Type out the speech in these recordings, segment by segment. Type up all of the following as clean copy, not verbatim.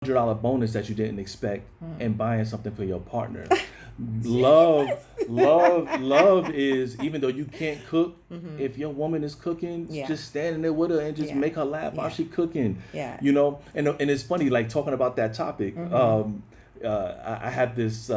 $100 bonus that you didn't expect and buying something for your partner. Love is, even though you can't cook, if your woman is cooking, just standing there with her and just make her laugh while she cooking. You know, and it's funny, like talking about that topic. I have this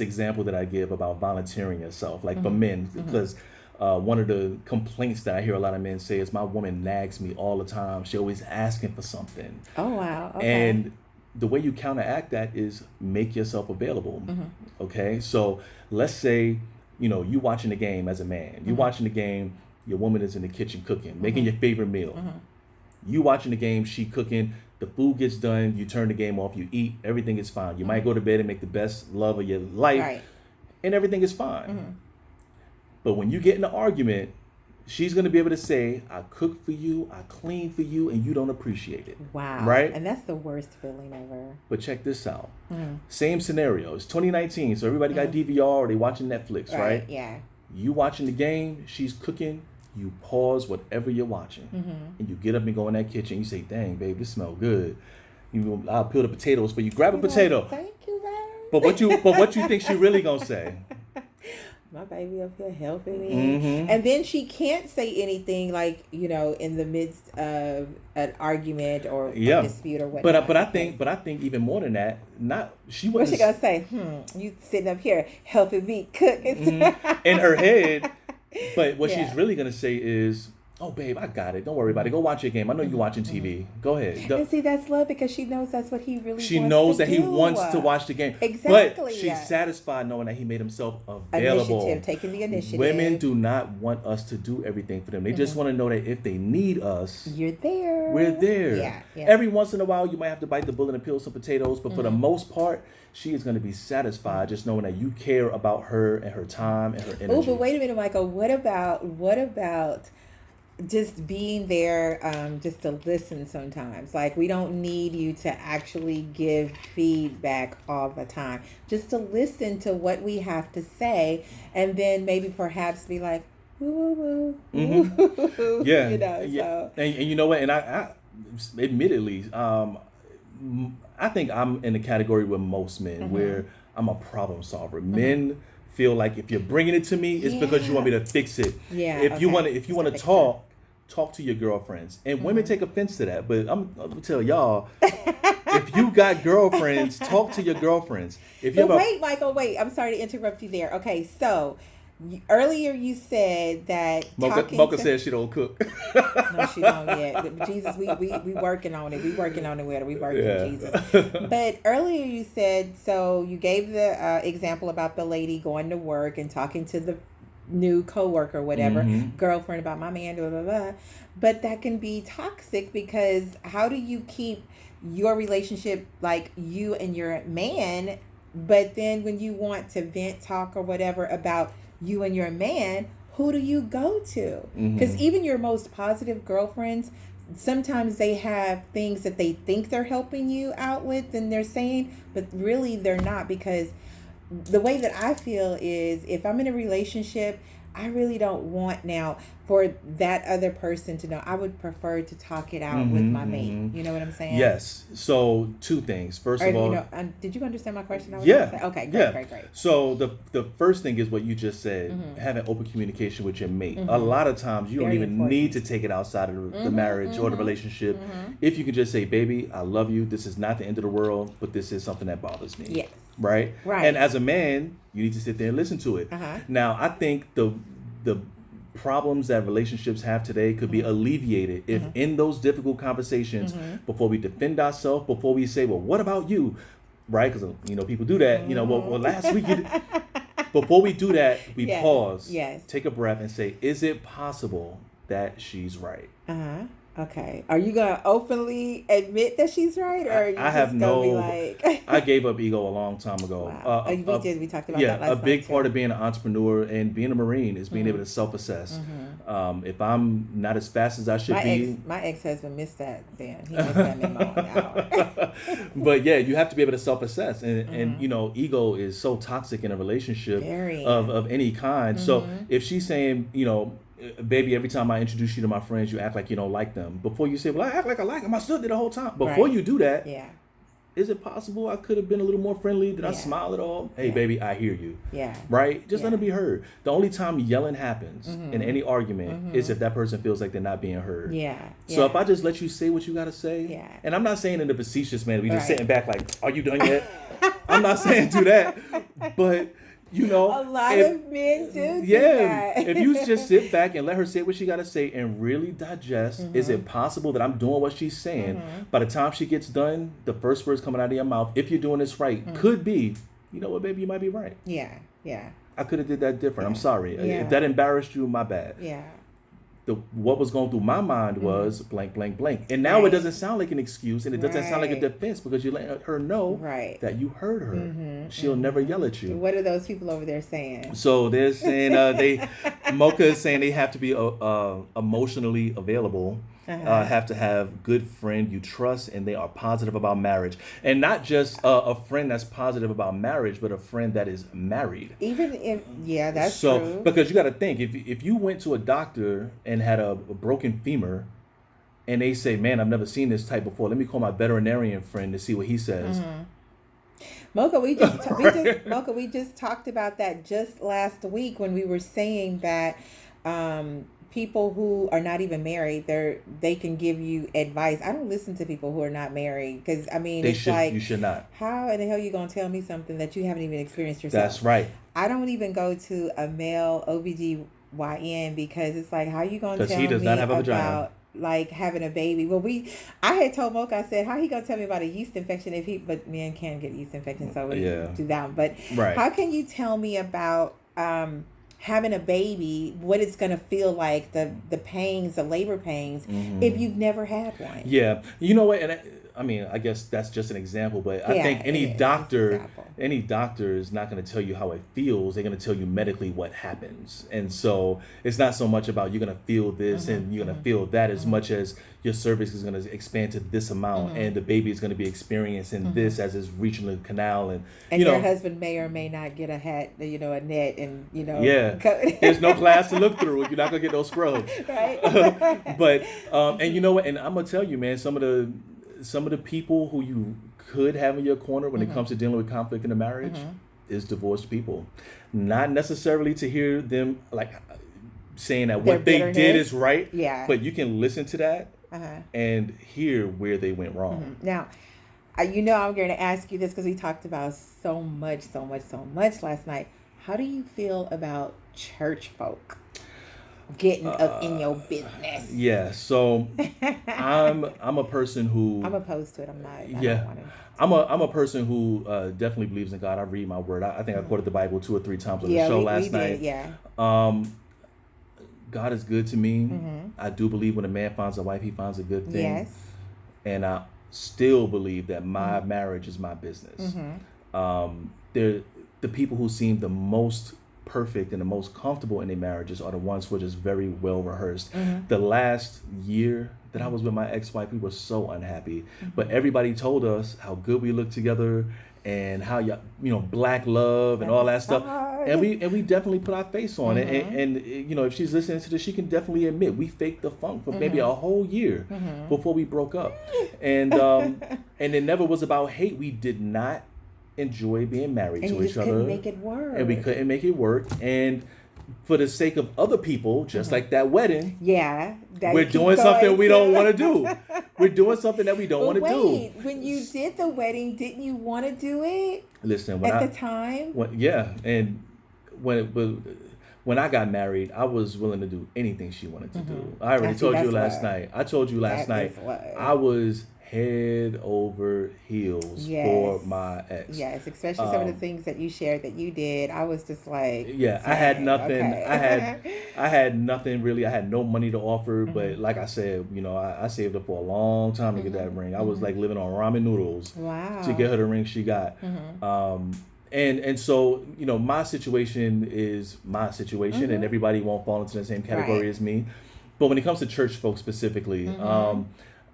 example that I give about volunteering yourself, like for men, because one of the complaints that I hear a lot of men say is my woman nags me all the time. She always asking for something. Oh, wow. Okay. And the way you counteract that is make yourself available. Okay, so let's say you watching the game as a man. You watching the game. Your woman is in the kitchen cooking, making your favorite meal. You watching the game. She cooking. The food gets done. You turn the game off. You eat. Everything is fine. You might go to bed and make the best love of your life, and everything is fine. But when you get in an argument, she's going to be able to say, I cook for you, I clean for you, and you don't appreciate it. Wow. Right? And that's the worst feeling ever. But check this out. Same scenario. It's 2019, so everybody got DVR or they watching Netflix, right? Yeah. You watching the game, she's cooking, you pause whatever you're watching. And you get up and go in that kitchen. You say, dang, babe, this smells good. I'll peel the potatoes for you. Grab a potato. Thank you, babe. But what you think she really going to say? My baby up here helping me. And then she can't say anything like, in the midst of an argument or a dispute or whatnot. But I think even more than that, she what's wasn't. she gonna say? You sitting up here helping me cook. In her head. But what she's really gonna say is, oh, babe, I got it. Don't worry about it. Go watch your game. I know you're watching TV. Go ahead. And see, that's love because she knows that's what he really wants to do. She knows that he wants to watch the game. Exactly. But she's satisfied knowing that he made himself available. Taking the initiative. Women do not want us to do everything for them. They just want to know that if they need us, you're there. We're there. Yeah. Every once in a while, you might have to bite the bullet and peel some potatoes. But for the most part, she is going to be satisfied just knowing that you care about her and her time and her energy. Oh, but wait a minute, Michael. What about just being there, just to listen sometimes? Like, we don't need you to actually give feedback all the time. Just to listen to what we have to say, and then maybe perhaps be like, woo, woo, woo. Yeah. So. And you know what? And I admittedly, I think I'm in the category with most men where I'm a problem solver. Men feel like if you're bringing it to me, it's because you want me to fix it. Yeah. If you want to talk to your girlfriends. And women take offense to that, but I'm gonna tell y'all, if you got girlfriends, talk to your girlfriends. Michael, wait. I'm sorry to interrupt you there. Okay, so earlier you said that Mocha says she don't cook. No, she don't yet. Jesus, we working on it. We working on it with her. We working, Jesus. But earlier you said, so you gave the example about the lady going to work and talking to the new coworker, whatever, girlfriend, about my man, blah, blah, blah. But that can be toxic, because how do you keep your relationship like you and your man, but then when you want to vent, talk, or whatever about you and your man, who do you go to? Because even your most positive girlfriends, sometimes they have things that they think they're helping you out with and they're saying, but really they're not. Because the way that I feel is, if I'm in a relationship, I really don't want now for that other person to know. I would prefer to talk it out with my mate. You know what I'm saying? Yes. So two things. First of all, did you understand my question? Okay, great. So the first thing is what you just said, having open communication with your mate. A lot of times you don't even need to take it outside of the marriage or the relationship. If you can just say, baby, I love you. This is not the end of the world, but this is something that bothers me. Yes. Right? And as a man, you need to sit there and listen to it. Now, I think the problems that relationships have today could be alleviated if in those difficult conversations, before we defend ourselves, before we say, well, what about you? Right? Because, people do that. Well, last week, before we do that, we pause, take a breath and say, is it possible that she's right? Okay. Are you gonna openly admit that she's right, or are you just gonna be like? I gave up ego a long time ago. Wow. We talked about that last a big night part of being an entrepreneur and being a Marine is being able to self-assess. If I'm not as fast as I should be, my ex-husband missed that. Then he missed that memo. But yeah, you have to be able to self-assess, and ego is so toxic in a relationship of any kind. So if she's saying, baby, every time I introduce you to my friends, you act like you don't like them. Before you say, well, I act like I like them. I stood there the whole time. Before you do that, is it possible I could have been a little more friendly? Did I Yeah. smile at all? Hey, Yeah. baby, I hear you. Yeah. Right? Just let Yeah. them be heard. The only time yelling happens in any argument is Mhm. if that person feels like they're not being heard. Yeah. So Yeah. if I just let you say what you got to say, Yeah. and I'm not saying in a facetious manner, we just Right. sitting back like, are you done yet? I'm not saying do that. But, you know. A lot if- of men do Yeah, that. if you just sit back and let her say what she got to say and really digest, is it possible that I'm doing what she's saying? By the time she gets done, the first words coming out of your mouth, if you're doing this right, could be, you know what, baby, you might be right. Yeah. Yeah. I could have did that different. I'm sorry. Yeah. If that embarrassed you, my bad. Yeah. What was going through my mind was blank, blank, blank. And now Right. it doesn't sound like an excuse, and it doesn't sound like a Right. defense, because you let her know Right. that you heard her. She'll never yell at you. What are those people over there saying? So they're saying Mocha is saying they have to be emotionally available, have to have good friend you trust, and they are positive about marriage, and not just a friend that's positive about marriage, but a friend that is married. Even if, yeah, that's So true. because you got to think, if you went to a doctor and had a broken femur, and they say, man, I've never seen this type before, let me call my veterinarian friend to see what he says. Mocha, Mocha, we just talked about that just last week when we were saying that people who are not even married, they can give you advice. I don't listen to people who are not married, because I mean, it's like, You should not. how in the hell are you gonna tell me something that you haven't even experienced yourself? That's right. I don't even go to a male OBGYN, because it's like, how are you gonna 'Cause tell he does me not have a vagina. about like having a baby? Well, I had told Mocha, I said, how he gonna tell me about a yeast infection but men can get yeast infections, so we Yeah. do that. But Right. how can you tell me about having a baby, what it's gonna feel like, the pains, the labor pains, if you've never had one? Yeah, you know what, and I mean, I guess that's just an example, but I Yeah, think it any is. It's an doctor example. is not going to tell you how it feels. They're going to tell you medically what happens, and so it's not so much about you're going to feel this and you're going to feel that, as much as your cervix is going to expand to this amount, and the baby is going to be experiencing this as it's reaching the canal, and you your know, husband may or may not get a hat, a net, and yeah, there's no glass to look through. You're not gonna get those scrubs, right? but and you know what? And I'm gonna tell you, man, some of the people who you could have in your corner when it comes to dealing with conflict in a marriage is divorced people. Not necessarily to hear them like saying that Their what they did bitterness. is right, Yeah. but you can listen to that and hear where they went wrong. Now, I'm going to ask you this because we talked about so much last night. How do you feel about church folk getting up in your business? Yeah, so I'm a person who I'm opposed to it. I'm not. I Yeah. don't want to. I'm a person who definitely believes in God. I read my word. I think I quoted the Bible 2 or 3 times on the show last night. Yeah. God is good to me. I do believe when a man finds a wife, he finds a good thing. Yes. And I still believe that my marriage is my business. They're the people who seem the most perfect and the most comfortable in their marriages are the ones who are just very well rehearsed. The last year that I was with my ex-wife, we were so unhappy, but everybody told us how good we looked together and how black love and all that stuff, and we definitely put our face on it. And if she's listening to this, she can definitely admit we faked the funk for maybe a whole year before we broke up, and it never was about hate. We did not enjoy being married to each other, couldn't make it work. and we couldn't make it work, and for the sake of other people, just like that wedding, we're doing something we don't want to do. We're doing something that we don't want to do. When you did the wedding, didn't you want to do it? Listen, at the time? And when I got married, I was willing to do anything she wanted to do. I already told you last night. I told you last night I was head over heels for my ex. Yes, especially some of the things that you shared that you did. I was just like, I had nothing. Okay. I had nothing really. I had no money to offer, but like I said, I saved up for a long time to get that ring. I was like living on ramen noodles to get her the ring she got. And so, my situation is my situation, and everybody won't fall into the same category as me. But when it comes to church folks specifically,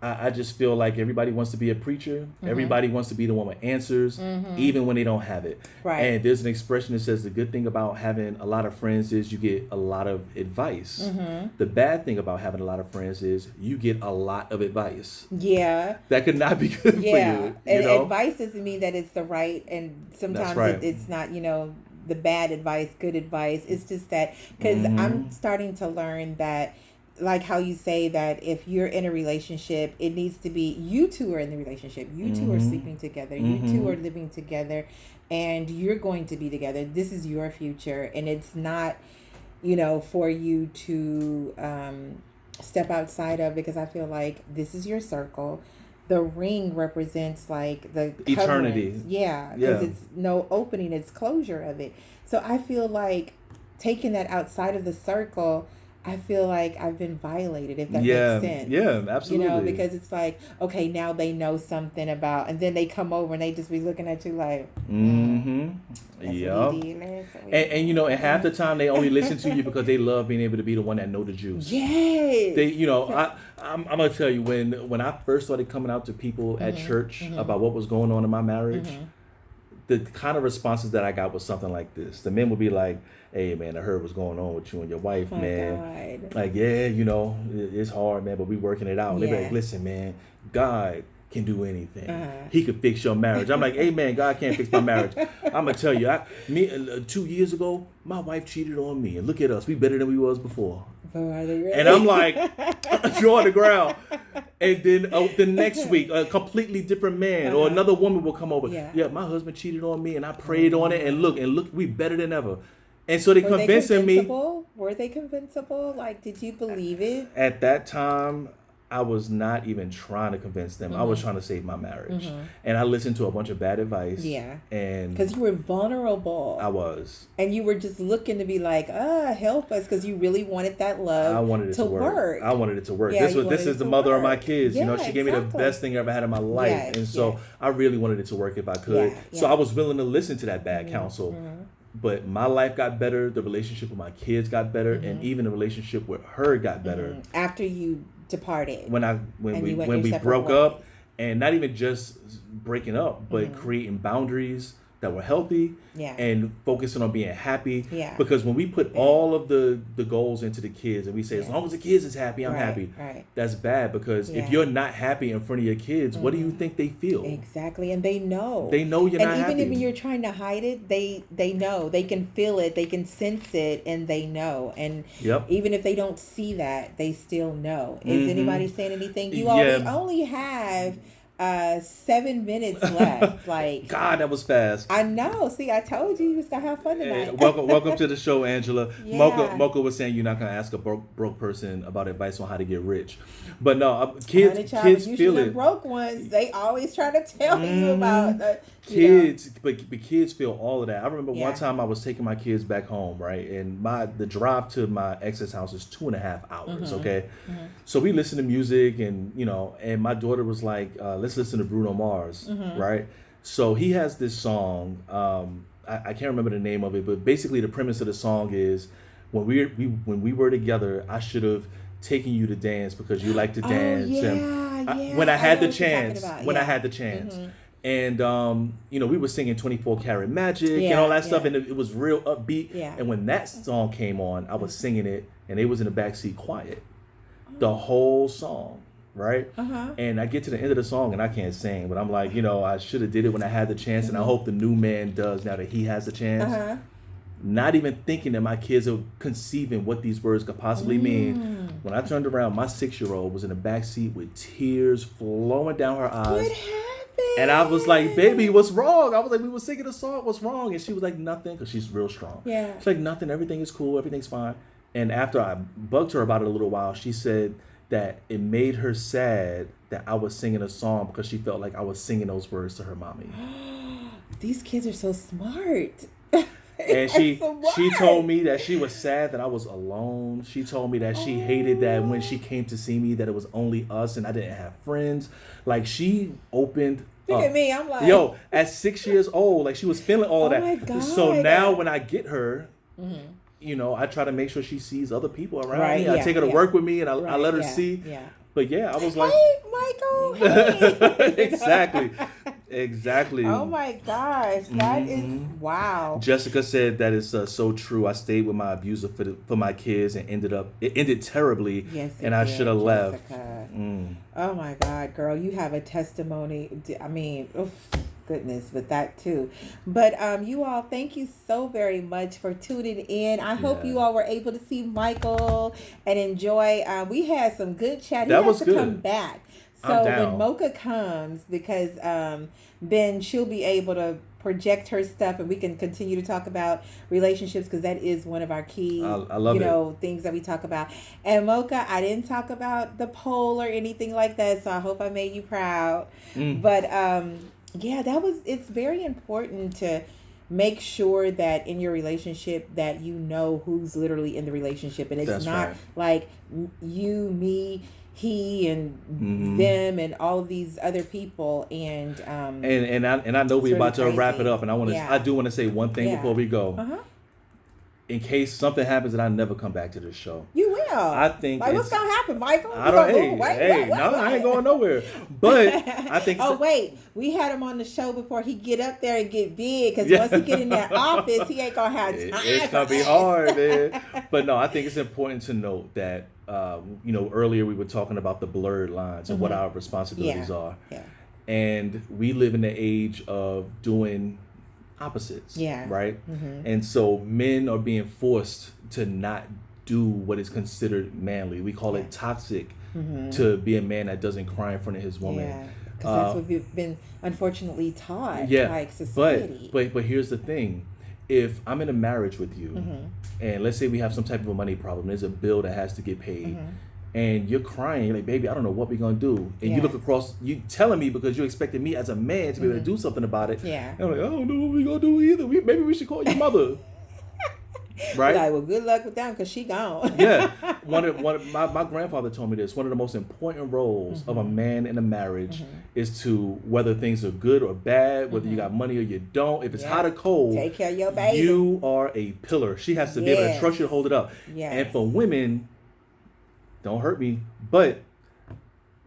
I just feel like everybody wants to be a preacher. Everybody wants to be the one with answers, even when they don't have it. Right. And there's an expression that says the good thing about having a lot of friends is you get a lot of advice. The bad thing about having a lot of friends is you get a lot of advice. Yeah. That could not be good for you. And know? advice doesn't mean that it's the right, and sometimes right. it's not, the bad advice, good advice. It's just that, because I'm starting to learn that, like how you say that if you're in a relationship, it needs to be you two are in the relationship. You two are sleeping together. You two are living together, and you're going to be together. This is your future, and it's not, for you to step outside of, because I feel like this is your circle. The ring represents like the eternity. Yeah, because it's no opening, it's closure of it. So I feel like taking that outside of the circle, I feel like I've been violated, if that makes sense. Yeah, absolutely. Because it's like, okay, now they know something about, and then they come over and they just be looking at you like, yeah. And half the time they only listen to you because they love being able to be the one that know the juice. Yes. They, I'm gonna tell you, when I first started coming out to people at church about what was going on in my marriage, the kind of responses that I got was something like this. The men would be like, "Hey man, I heard what's going on with you and your wife, man. God. Like, yeah, it's hard, man, but we working it out." And they be like, "Listen, man, God can do anything. He could fix your marriage." I'm like, "Hey man, God can't fix my marriage." I'm gonna tell you, 2 years ago, my wife cheated on me, and look at us, we better than we was before. Are they really? And I'm like, jaw on the ground. And then the next week, a completely different man or another woman will come over. Yeah, my husband cheated on me, and I prayed on it, and look, we better than ever. And so they're convincing me. Were they convincible? Like, did you believe it? At that time, I was not even trying to convince them. I was trying to save my marriage. And I listened to a bunch of bad advice. Yeah. And because you were vulnerable. I was. And you were just looking to be like, help us, because you really wanted that love. I wanted it to work. I wanted it to work. Yeah, this is the mother of my kids. Yeah, she gave me the best thing I ever had in my life. Yes, and so I really wanted it to work if I could. Yeah, so I was willing to listen to that bad counsel. But my life got better. The relationship with my kids got better. And even the relationship with her got better. After you departed. When we broke up, and not even just breaking up, but creating boundaries that were healthy and focusing on being happy. Yeah. Because when we put all of the goals into the kids and we say, as long as the kids is happy, I'm happy. Right. That's bad, because if you're not happy in front of your kids, what do you think they feel? Exactly. And they know. They know you're not happy. And even if you're trying to hide it, they know. They can feel it. They can sense it, and they know. And even if they don't see that, they still know. Is anybody saying anything? You only have 7 minutes left. Like, God, that was fast. I know. See, I told you was gonna have fun tonight. Welcome to the show, Angela. Mocha was saying you're not gonna ask a broke person about advice on how to get rich, but no, kids feel it. Broke ones, they always try to tell you about kids, but kids feel all of that. I remember one time I was taking my kids back home, right, and the drive to my ex's house is 2.5 hours. Okay, so we listen to music, and and my daughter was like, let's listen to Bruno Mars, right? So he has this song, I can't remember the name of it, but basically the premise of the song is, when we were together, I should have taken you to dance because you like to dance. When I had the chance. And we were singing 24 Karat Magic and all that stuff, and it was real upbeat. And when that song came on, I was singing it, and they was in the backseat quiet the whole song. Right? And I get to the end of the song and I can't sing, but I'm like, I should have did it when I had the chance, and I hope the new man does now that he has the chance. Not even thinking that my kids are conceiving what these words could possibly mean. When I turned around, my 6-year-old was in the back seat with tears flowing down her eyes. What happened? And I was like, "Baby, what's wrong?" I was like, "We were singing a song. What's wrong?" And she was like, "Nothing," because she's real strong. She's like, "Nothing. Everything is cool. Everything's fine." And after I bugged her about it a little while, she said that it made her sad that I was singing a song because she felt like I was singing those words to her mommy. These kids are so smart. And she told me that she was sad that I was alone. She told me that she hated that when she came to see me that it was only us and I didn't have friends. Like, she opened Look at me, I'm like... Yo, at 6 years old, like, she was feeling all of that. My God. So now when I get her... I try to make sure she sees other people around me. I take her to work with me, and I let her see. But I was like, "Hey, my Michael. Hey. Exactly. Oh my gosh, that is wow. Jessica said that is so true. I stayed with my abuser for my kids, and it ended terribly. Yes, and I should have left. Oh my God, girl, you have a testimony. I mean, oof, goodness, with that too. But you all, thank you so very much for tuning in. I hope you all were able to see Michael and enjoy. We had some good chat. That he was has to good. come back. So when Mocha comes, because then she'll be able to project her stuff, and we can continue to talk about relationships, because that is one of our key, I love things that we talk about. And Mocha, I didn't talk about the poll or anything like that, so I hope I made you proud. But it's very important to make sure that in your relationship that you know who's literally in the relationship, and it's not like you, me, he, and them, and all of these other people, and I know we're about to wrap it up, and I do want to say one thing before we go. In case something happens and I never come back to this show, you will. I think what's gonna happen, Michael? I ain't going nowhere. But I think. Wait, we had him on the show before he get up there and get big, because once he get in that office, he ain't gonna have time. It's gonna be hard, man. But no, I think it's important to note that earlier we were talking about the blurred lines and what our responsibilities are. Yeah. And we live in the age of doing opposites, right? And so men are being forced to not do what is considered manly. We call it toxic to be a man that doesn't cry in front of his woman. Because that's what we've been unfortunately taught, like society. But here's the thing. If I'm in a marriage with you, and let's say we have some type of a money problem, there's a bill that has to get paid, and you're crying, you're like, baby, I don't know what we're going to do. And you look across, you telling me because you expected me as a man to be able to do something about it. And I'm like, I don't know what we're going to do either. Maybe we should call your mother. Right? Like, well, good luck with that, because she gone. My grandfather told me this. One of the most important roles of a man in a marriage is to, whether things are good or bad, whether you got money or you don't, if it's hot or cold, take care of your baby. You are a pillar. She has to be able to trust you to hold it up. And for women, don't hurt me, but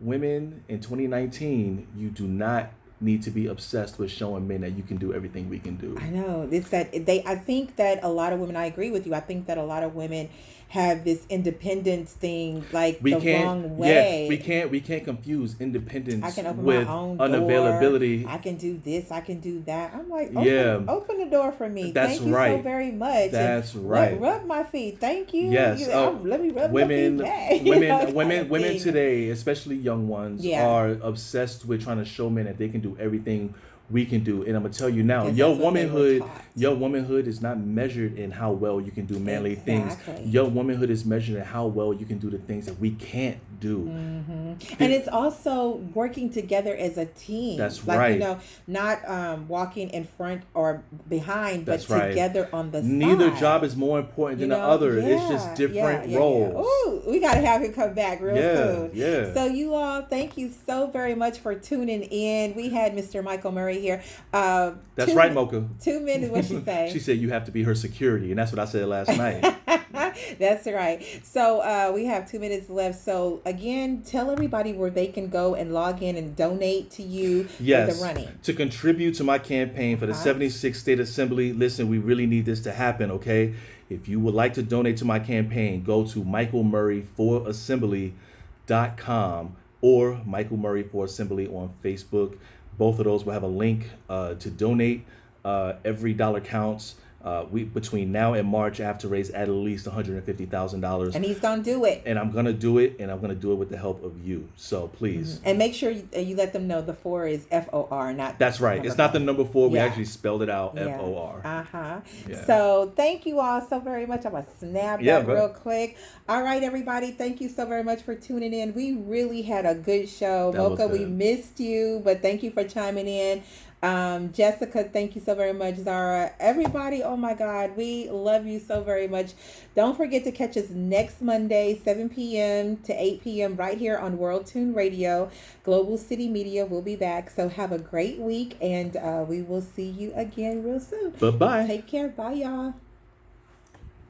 women in 2019, you do not need to be obsessed with showing men that you can do everything we can do. I know. It's that I think that a lot of women, I agree with you. I think that a lot of women have this independence thing wrong way. Yeah, we can't confuse independence I can open with my own unavailability. Door. I can do this, I can do that. I'm like, open the door for me. That's Thank you so very much. That's right. Rub my feet. Thank you. Yes. Let me rub women, my feet. Women today, especially young ones, are obsessed with trying to show men that they can do everything we can do. And I'm gonna tell you now, your womanhood is not measured in how well you can do manly things. Your womanhood is measured in how well you can do the things that we can't do. And it's also working together as a team. That's right. Not walking in front or behind, but together on the side. Neither job is more important than the other. It's just different roles. Ooh, we gotta have him come back real soon. Yeah. So you all, thank you so very much for tuning in. We had Mr. Michael Murray here. That's right, Mocha. 2 minutes. What she say? She said you have to be her security, and that's what I said last night. That's right. So we have 2 minutes left. So again, tell everybody where they can go and log in and donate to you for the running. To contribute to my campaign for the 76th State Assembly. Listen, we really need this to happen, okay? If you would like to donate to my campaign, go to michaelmurray4assembly.com or Michael Murray for Assembly on Facebook. Both of those will have a link to donate. Every dollar counts. Between now and March, I have to raise at least $150,000. And he's going to do it. And I'm going to do it, and I'm going to do it with the help of you. So please. And make sure you let them know the 4 is FOR, not... That's right. It's not the number 4. We actually spelled it out, FOR. Yeah. So thank you all so very much. I'm going to snap that real quick. All right, everybody. Thank you so very much for tuning in. We really had a good show. Mocha, we missed you, but thank you for chiming in. Jessica, thank you so very much. Zara, everybody, oh my God, we love you so very much. Don't forget to catch us next Monday, 7 p.m. to 8 p.m. right here on World Tune Radio. Global City Media will be back. So have a great week, and we will see you again real soon. Bye-bye. Take care. Bye, y'all.